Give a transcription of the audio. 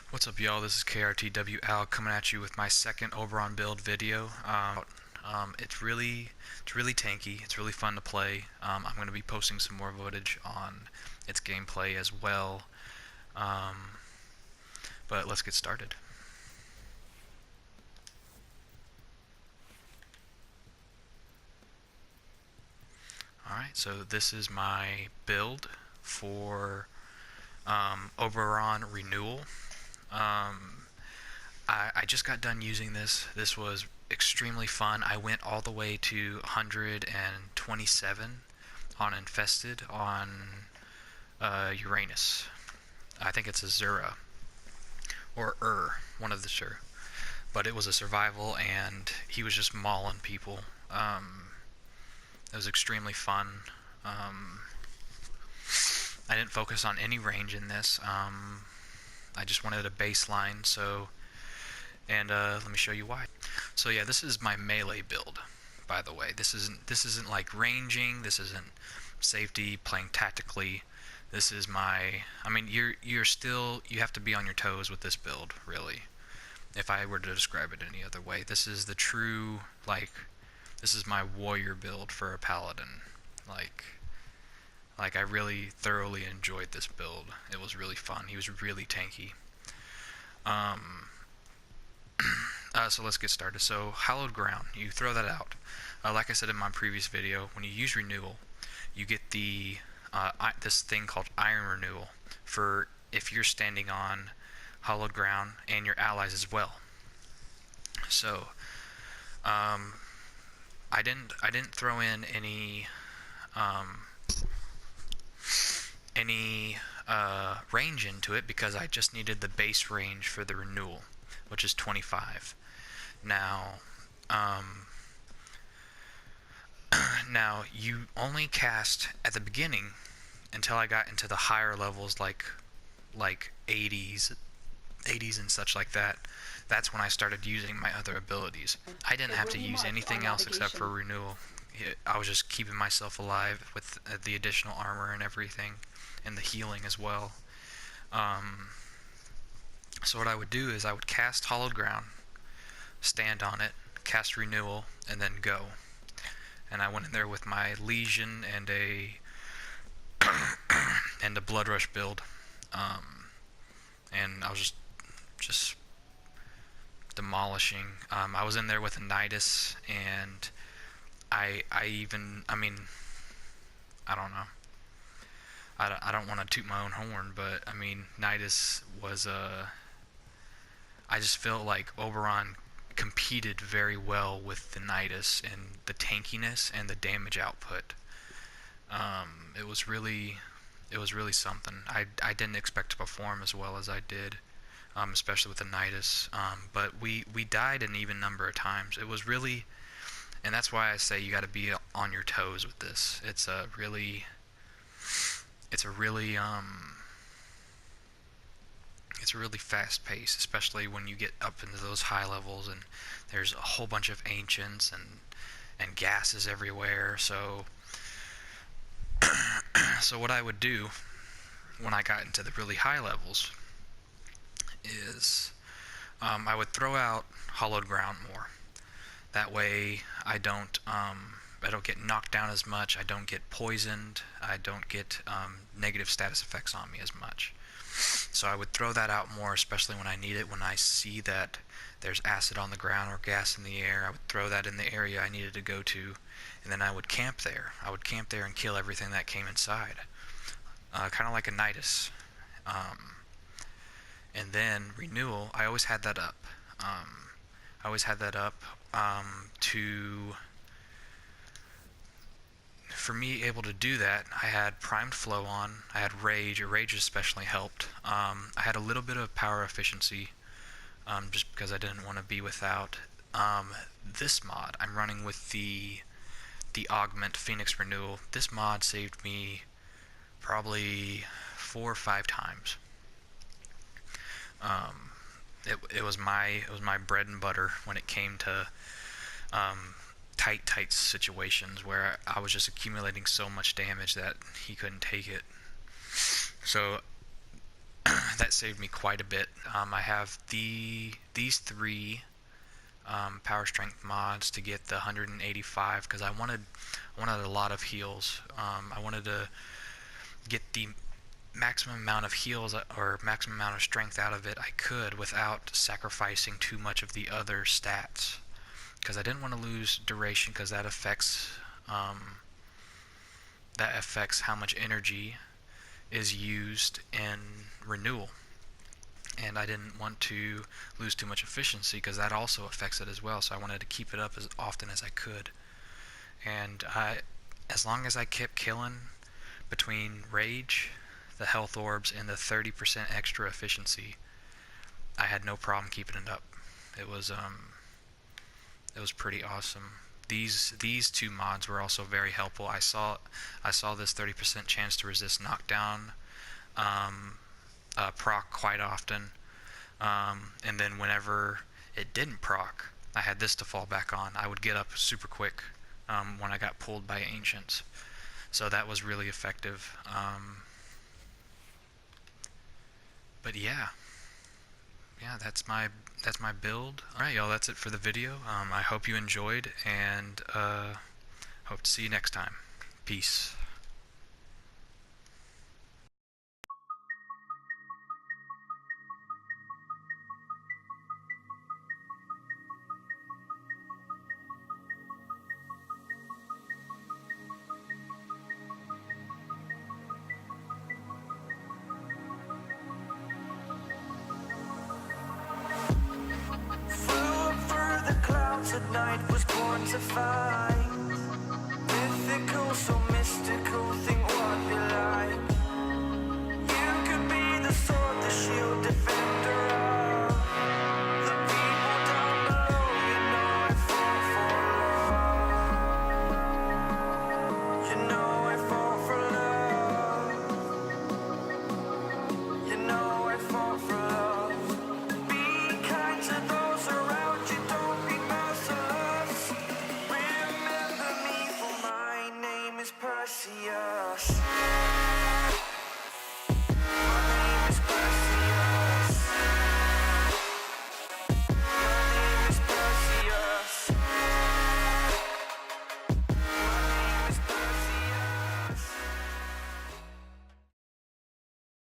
What's up, y'all? This is KRTW Al coming at you with my second Oberon build video. It's really tanky. It's really fun to play. I'm going to be posting some more footage on its gameplay as well. But let's get started. Alright, so this is my build for Oberon Renewal. I just got done using this. This was extremely fun. I went all the way to 127 on Infested on Uranus. I think it's Azura or one of the two. But it was a survival, and he was just mauling people. It was extremely fun. I didn't focus on any range in this. I just wanted a baseline, and let me show you why. So yeah, this is my melee build, by the way. This isn't like ranging. This isn't safety, playing tactically. This is my. I mean, you have to be on your toes with this build, really. If I were to describe it any other way, this is the true, like, this is my warrior build for a paladin. Like I really thoroughly enjoyed this build. It was really fun. He was really tanky. So let's get started. So hallowed ground, you throw that out. Like I said in my previous video, when you use renewal, you get the this thing called iron renewal for if you're standing on hallowed ground and your allies as well. So I didn't throw in any range into it because I just needed the base range for the renewal, which is 25. Now, now you only cast at the beginning until I got into the higher levels, like 80s and such like that. That's when I started using my other abilities. I didn't have to use anything else except for renewal. I was just keeping myself alive with the additional armor and everything, and the healing as well. So what I would do is I would cast Hallowed Ground, stand on it, cast Renewal, and then go. And I went in there with my Legion and a and a Blood Rush build, and I was just demolishing. I was in there with a Nidus, and I mean, I don't know. I don't want to toot my own horn, but I mean, Nidus was I just felt like Oberon competed very well with the Nidus in the tankiness and the damage output. It was really something. I didn't expect to perform as well as I did, especially with the Nidus. But we died an even number of times. It was really, and that's why I say you got to be on your toes with this. It's a really fast pace, especially when you get up into those high levels and there's a whole bunch of ancients and gases everywhere. So so what I would do when I got into the really high levels is I would throw out Hallowed Ground more. That way I don't get knocked down as much, I don't get poisoned, I don't get negative status effects on me as much. So I would throw that out more, especially when I need it. When I see that there's acid on the ground or gas in the air, I would throw that in the area I needed to go to, and then I would camp there. I would camp there and kill everything that came inside, kind of like a Nidus. And then Renewal, I always had that up. For me able to do that, I had Primed Flow on, I had Rage. Rage especially helped. I had a little bit of power efficiency, just because I didn't want to be without. This mod, I'm running with the Augment Phoenix Renewal. This mod saved me probably 4 or 5 times. It was my bread and butter when it came to tight situations where I was just accumulating so much damage that he couldn't take it. So that saved me quite a bit. I have these three power strength mods to get the 185 because I wanted a lot of heals. I wanted to get the maximum amount of heals or maximum amount of strength out of it I could without sacrificing too much of the other stats, because I didn't want to lose duration, because that affects how much energy is used in renewal, and I didn't want to lose too much efficiency because that also affects it as well. So I wanted to keep it up as often as I could, and as long as I kept killing between rage, the health orbs, and the 30% extra efficiency, I had no problem keeping it up. It was pretty awesome. These two mods were also very helpful. I saw this 30% chance to resist knockdown proc quite often, and then whenever it didn't proc, I had this to fall back on. I would get up super quick when I got pulled by ancients, so that was really effective. But yeah, that's my build. Alright, y'all, that's it for the video. I hope you enjoyed, and hope to see you next time. Peace. At night was born to fight.